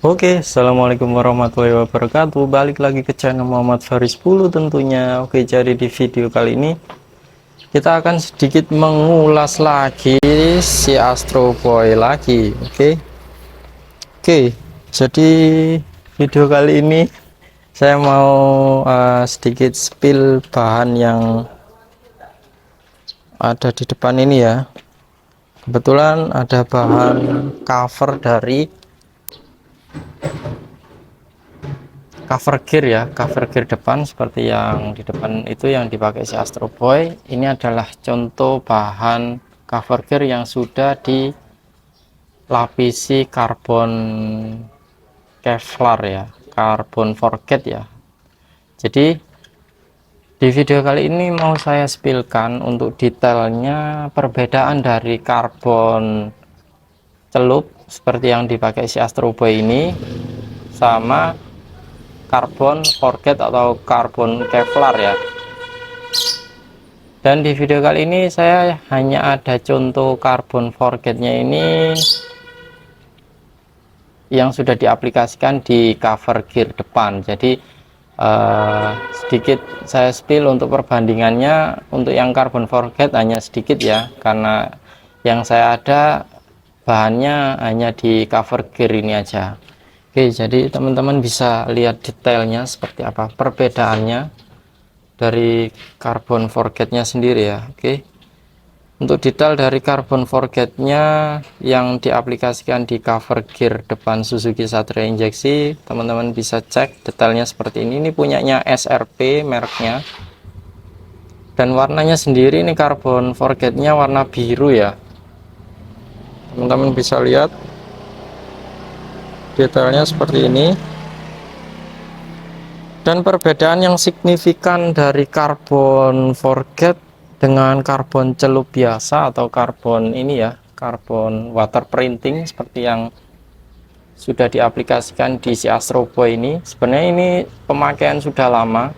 Oke, assalamualaikum warahmatullahi wabarakatuh. Balik lagi ke channel Muhammad Faris 10 tentunya. Oke, jadi di video kali ini kita akan sedikit mengulas lagi si Astro Boy lagi. Oke, jadi video kali ini saya mau sedikit spill bahan yang ada di depan ini ya. Kebetulan ada bahan cover dari cover gear ya, cover gear depan seperti yang di depan itu yang dipakai si Astro Boy. Ini adalah contoh bahan cover gear yang sudah dilapisi karbon Kevlar ya, karbon forget ya. Jadi di video kali ini mau saya spillkan untuk detailnya perbedaan dari karbon celup seperti yang dipakai si Astro Boy ini sama karbon forget atau karbon Kevlar ya. Dan di video kali ini saya hanya ada contoh karbon forgetnya ini yang sudah diaplikasikan di cover gear depan. Jadi sedikit saya spill untuk perbandingannya. Untuk yang karbon forget hanya sedikit ya, karena yang saya ada bahannya hanya di cover gear ini aja. Oke, jadi teman-teman bisa lihat detailnya seperti apa perbedaannya dari karbon forgetnya sendiri ya. Oke, untuk detail dari karbon forgetnya yang diaplikasikan di cover gear depan Suzuki Satria injeksi, teman-teman bisa cek detailnya seperti ini punyanya SRP mereknya, dan warnanya sendiri ini karbon forgetnya warna biru ya. Teman-teman bisa lihat detailnya seperti ini. Dan perbedaan yang signifikan dari karbon forget dengan karbon celup biasa atau karbon ini ya, karbon water printing seperti yang sudah diaplikasikan di si Astro Boy ini, sebenarnya ini pemakaian sudah lama.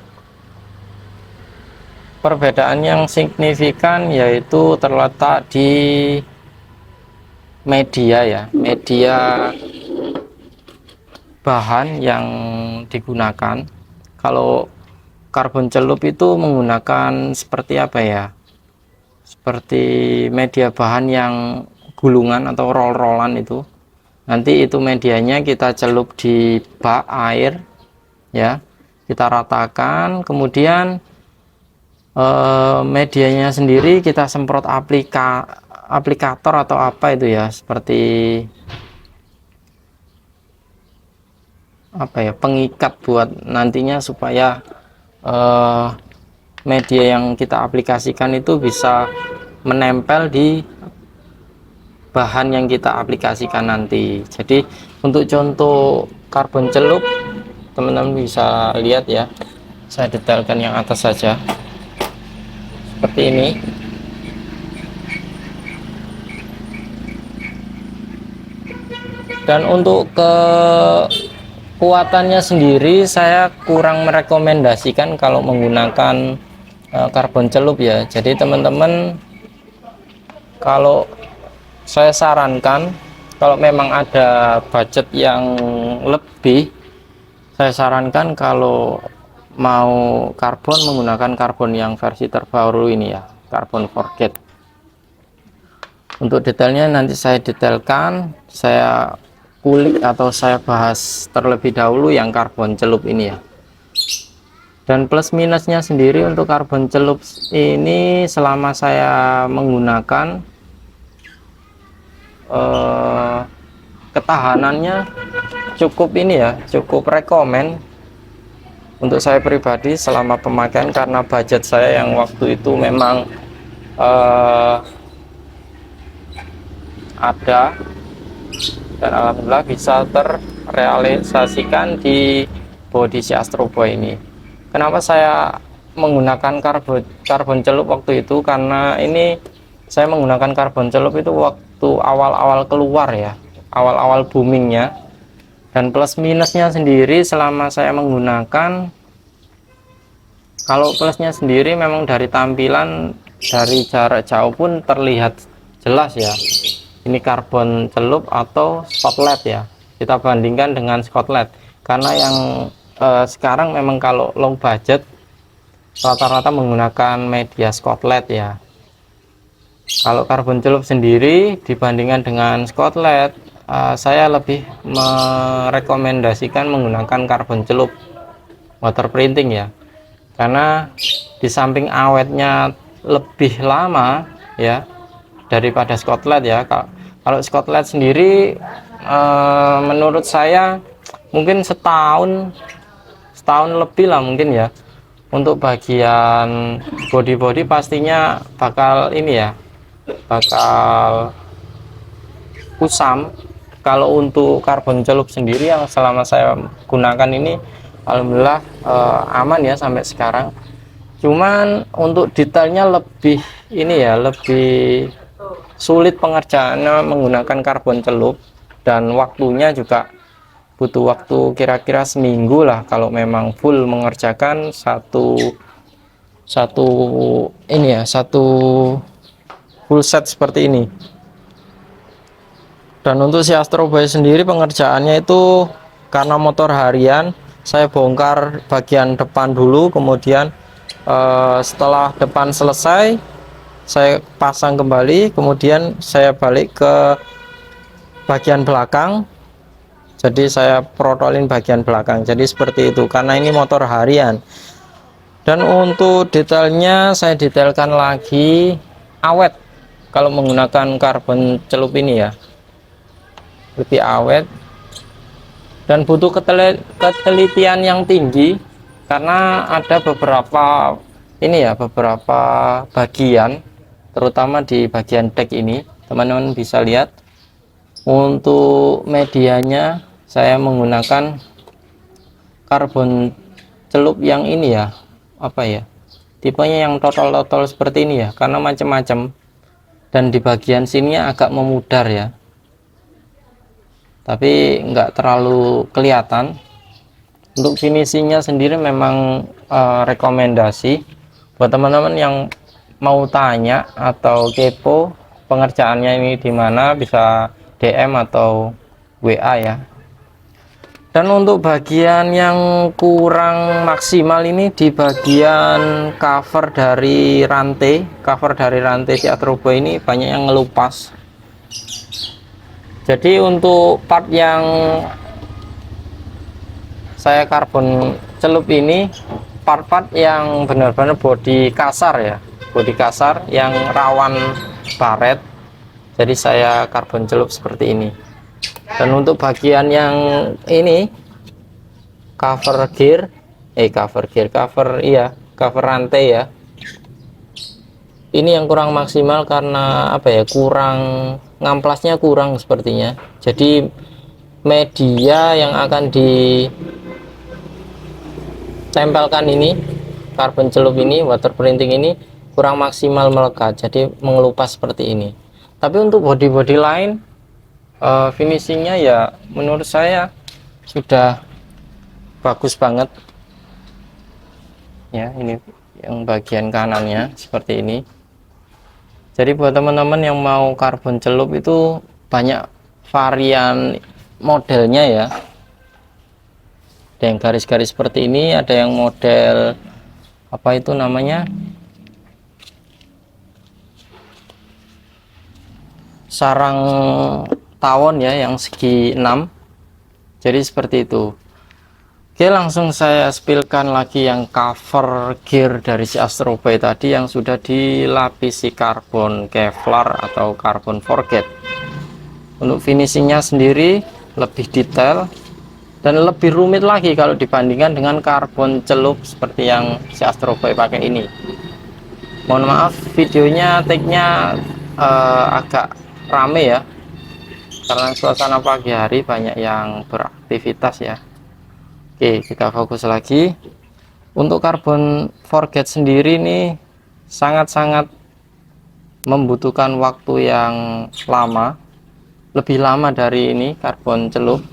Perbedaan yang signifikan yaitu terletak di media ya, media bahan yang digunakan. Kalau karbon celup itu menggunakan seperti apa ya, seperti media bahan yang gulungan atau roll-rollan itu. Nanti itu medianya kita celup di bak air ya, kita ratakan, kemudian medianya sendiri kita semprot aplikator atau apa itu ya, seperti apa ya, pengikat buat nantinya supaya media yang kita aplikasikan itu bisa menempel di bahan yang kita aplikasikan nanti. Jadi untuk contoh karbon celup teman-teman bisa lihat ya, saya detailkan yang atas saja seperti ini. Dan untuk kekuatannya sendiri saya kurang merekomendasikan kalau menggunakan karbon celup ya. Jadi teman-teman, kalau saya sarankan kalau memang ada budget yang lebih, saya sarankan kalau mau karbon menggunakan karbon yang versi terbaru ini ya, karbon forget. Untuk detailnya nanti saya detailkan, saya kulik atau saya bahas terlebih dahulu yang karbon celup ini ya. Dan plus minusnya sendiri untuk karbon celup ini selama saya menggunakan, ketahanannya cukup ini ya, cukup rekomen untuk saya pribadi selama pemakaian, karena budget saya yang waktu itu memang ada, dan alhamdulillah bisa terrealisasikan di body si Astro Boy ini. Kenapa saya menggunakan karbon celup waktu itu? Karena ini saya menggunakan karbon celup itu waktu awal-awal keluar ya, awal-awal boomingnya. Dan plus minusnya sendiri selama saya menggunakan, kalau plusnya sendiri memang dari tampilan, dari jarak jauh pun terlihat jelas ya, ini karbon celup atau spotlight ya. kita bandingkan dengan Scotland, karena yang sekarang memang kalau low budget rata-rata menggunakan media Scotland ya. Kalau karbon celup sendiri dibandingkan dengan Scotland, saya lebih merekomendasikan menggunakan karbon celup water printing ya, karena di samping awetnya lebih lama ya daripada Scotland ya. Kalau Scotland sendiri menurut saya mungkin setahun lebih lah mungkin ya. Untuk bagian body pastinya bakal ini ya, bakal kusam. Kalau untuk karbon celup sendiri yang selama saya gunakan ini alhamdulillah aman ya sampai sekarang. Cuman untuk detailnya lebih ini ya, lebih sulit pengerjaannya menggunakan karbon celup, dan waktunya juga butuh waktu kira-kira seminggu lah kalau memang full mengerjakan satu ini ya, satu full set seperti ini. Dan untuk si Astro Boy sendiri pengerjaannya itu karena motor harian, saya bongkar bagian depan dulu, kemudian setelah depan selesai saya pasang kembali, kemudian saya balik ke bagian belakang. Jadi saya protolin bagian belakang, jadi seperti itu karena ini motor harian. Dan untuk detailnya saya detailkan lagi, awet kalau menggunakan karbon celup ini ya, lebih awet dan butuh ketelitian yang tinggi, karena ada beberapa ini ya, beberapa bagian terutama di bagian deck ini teman-teman bisa lihat. Untuk medianya saya menggunakan karbon celup yang ini ya, apa ya, tipenya yang total seperti ini ya, karena macam-macam, dan di bagian sini agak memudar ya, tapi nggak terlalu kelihatan. Untuk finishingnya sendiri memang rekomendasi buat teman-teman yang mau tanya atau kepo pengerjaannya ini di mana, bisa DM atau WA ya. Dan untuk bagian yang kurang maksimal ini di bagian cover dari rantai si Astro Boy ini banyak yang ngelupas. Jadi untuk part yang saya karbon celup ini, part-part yang benar-benar bodi kasar ya, bodi kasar yang rawan baret, jadi saya karbon celup seperti ini. Dan untuk bagian yang ini cover rantai ya, ini yang kurang maksimal karena apa ya, kurang ngamplasnya, kurang sepertinya. Jadi media yang akan ditempelkan ini, karbon celup ini, water printing ini kurang maksimal melekat, jadi mengelupas seperti ini. Tapi untuk body lain finishingnya ya menurut saya sudah bagus banget ya. Ini yang bagian kanannya seperti ini. Jadi buat teman-teman yang mau karbon celup itu banyak varian modelnya ya. Ada yang garis-garis seperti ini, ada yang model apa itu namanya, sarang tawon ya, yang segi 6. Jadi seperti itu. Oke, langsung saya spillkan lagi yang cover gear dari si Astro Boy tadi yang sudah dilapisi karbon Kevlar atau karbon forget. Untuk finishingnya sendiri lebih detail dan lebih rumit lagi kalau dibandingkan dengan karbon celup seperti yang si Astro Boy pakai ini. Mohon maaf videonya take-nya agak rame ya, karena suasana pagi hari banyak yang beraktivitas ya. Oke, kita fokus lagi. Untuk karbon forget sendiri nih sangat-sangat membutuhkan waktu yang lama, lebih lama dari ini karbon celup.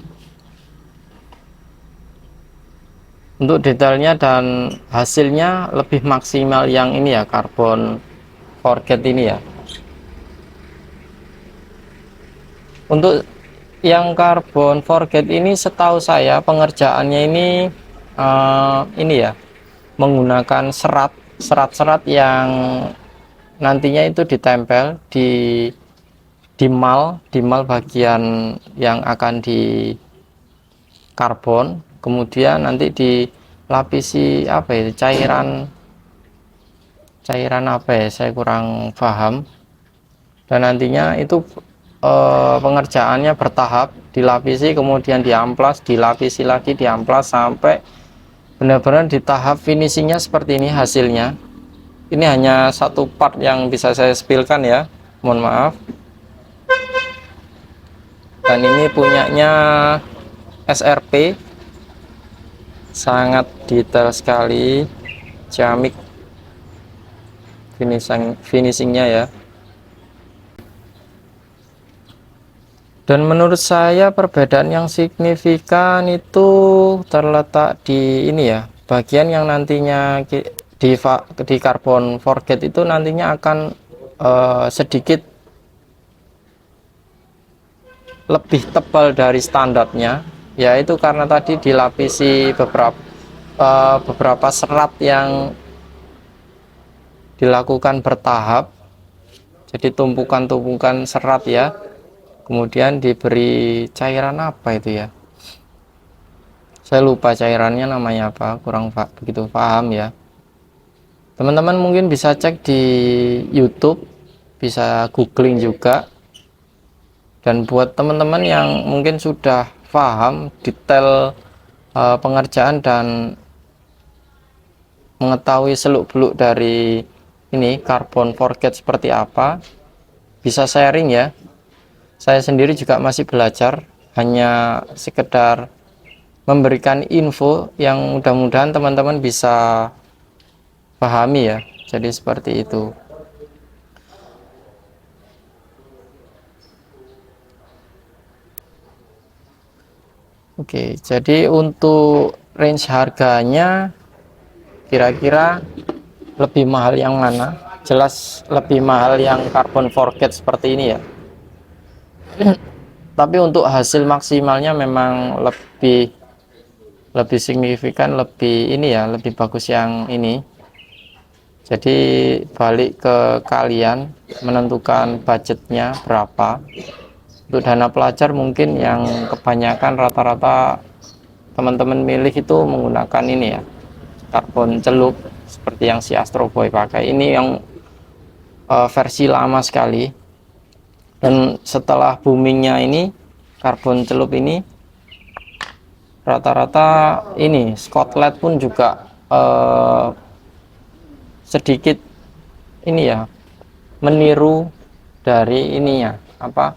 Untuk detailnya dan hasilnya lebih maksimal yang ini ya, karbon forget ini ya. Untuk yang carbon forget ini setahu saya pengerjaannya ini ya, menggunakan serat-serat yang nantinya itu ditempel di mal bagian yang akan di karbon, kemudian nanti dilapisi apa ya, cairan apa ya, saya kurang paham. Dan nantinya itu pengerjaannya bertahap, dilapisi kemudian diamplas, dilapisi lagi, diamplas sampai benar-benar di tahap finishingnya seperti ini hasilnya. Ini hanya satu part yang bisa saya spillkan ya, mohon maaf. Dan ini punyanya SRP, sangat detail sekali, ciamik finishingnya ya. Dan menurut saya perbedaan yang signifikan itu terletak di ini ya, bagian yang nantinya di carbon forget itu nantinya akan sedikit lebih tebal dari standarnya, yaitu karena tadi dilapisi beberapa serat yang dilakukan bertahap, jadi tumpukan-tumpukan serat ya, kemudian diberi cairan apa itu ya, saya lupa cairannya namanya apa, kurang begitu paham ya. Teman-teman mungkin bisa cek di YouTube, bisa googling juga. Dan buat teman-teman yang mungkin sudah paham detail pengerjaan dan mengetahui seluk-beluk dari ini carbon forget seperti apa, bisa sharing ya. Saya sendiri juga masih belajar, hanya sekedar memberikan info yang mudah-mudahan teman-teman bisa pahami ya. Jadi seperti itu. Oke, jadi untuk range harganya kira-kira lebih mahal yang mana? Jelas lebih mahal yang carbon forget seperti ini ya. Tapi untuk hasil maksimalnya memang lebih signifikan, lebih ini ya, lebih bagus yang ini. Jadi balik ke kalian menentukan budgetnya berapa. Untuk dana pelajar mungkin yang kebanyakan rata-rata teman-teman milih itu menggunakan ini ya, karbon celup seperti yang si Astro Boy pakai. Ini yang versi lama sekali. Dan setelah boomingnya ini karbon celup ini, rata-rata ini Scotland pun juga sedikit ini ya, meniru dari ininya apa,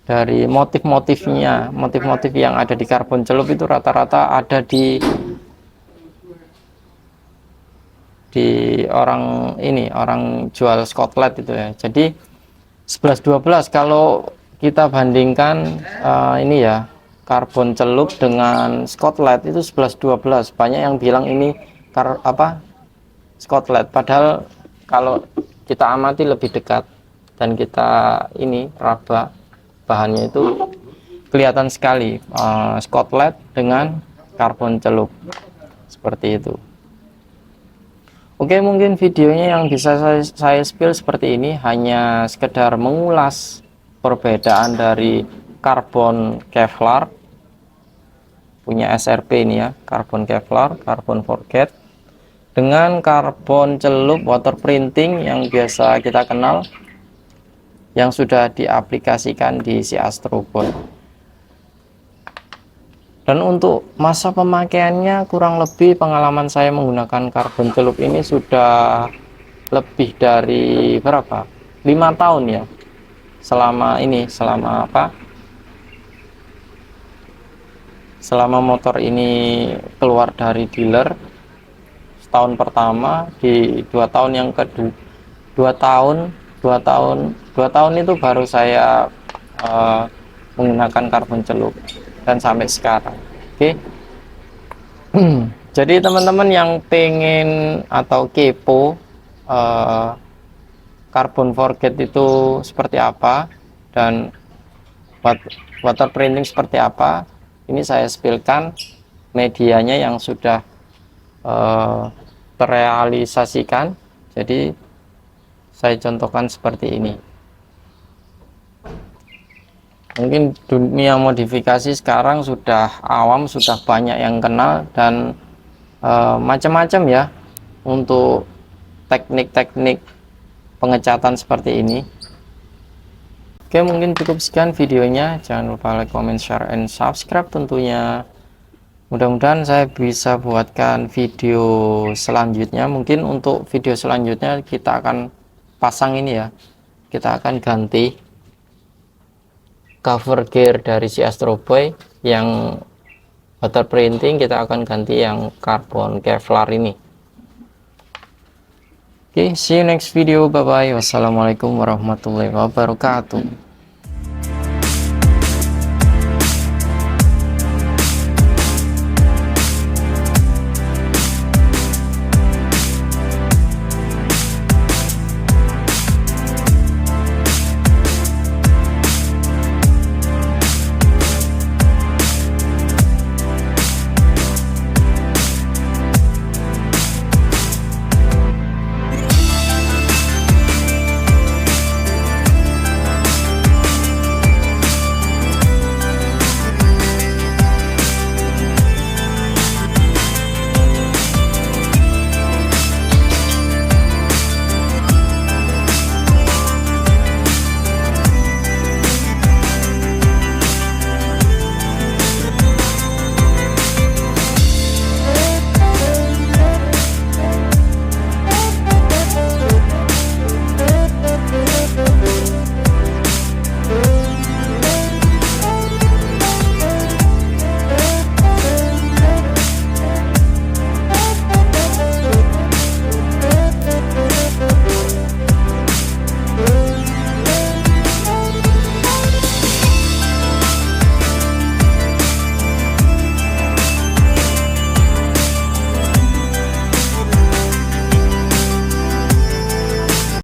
dari motif-motif yang ada di karbon celup itu rata-rata ada di orang jual Scotland itu ya. Jadi 11-12 kalau kita bandingkan ini ya, karbon celup dengan Scotland itu 11-12. Banyak yang bilang ini Scotland, padahal kalau kita amati lebih dekat dan kita ini raba bahannya itu kelihatan sekali Scotland dengan karbon celup seperti itu. Oke, mungkin videonya yang bisa saya spill seperti ini, hanya sekedar mengulas perbedaan dari karbon Kevlar punya SRP ini ya, karbon Kevlar, karbon forget, dengan karbon celup water printing yang biasa kita kenal, yang sudah diaplikasikan di si Astro Boy. Dan untuk masa pemakaiannya kurang lebih pengalaman saya menggunakan karbon celup ini sudah lebih dari berapa? 5 tahun ya. Selama motor ini keluar dari dealer, setahun pertama, di 2 tahun yang kedua, 2 tahun itu baru saya menggunakan karbon celup dan sampai sekarang. Oke. Jadi teman-teman yang pengen atau kepo carbon forget itu seperti apa dan water printing seperti apa. Ini saya spillkan medianya yang sudah terrealisasikan. Jadi saya contohkan seperti ini. Mungkin dunia modifikasi sekarang sudah awam, sudah banyak yang kenal, dan macam-macam ya untuk teknik-teknik pengecatan seperti ini. Oke, mungkin cukup sekian videonya. Jangan lupa like, comment, share, and subscribe tentunya. Mudah-mudahan saya bisa buatkan video selanjutnya. Mungkin untuk video selanjutnya kita akan pasang ini ya, kita akan ganti cover gear dari si Astro Boy yang water printing, kita akan ganti yang karbon Kevlar ini. Oke, see you next video. Bye bye. Wassalamualaikum warahmatullahi wabarakatuh.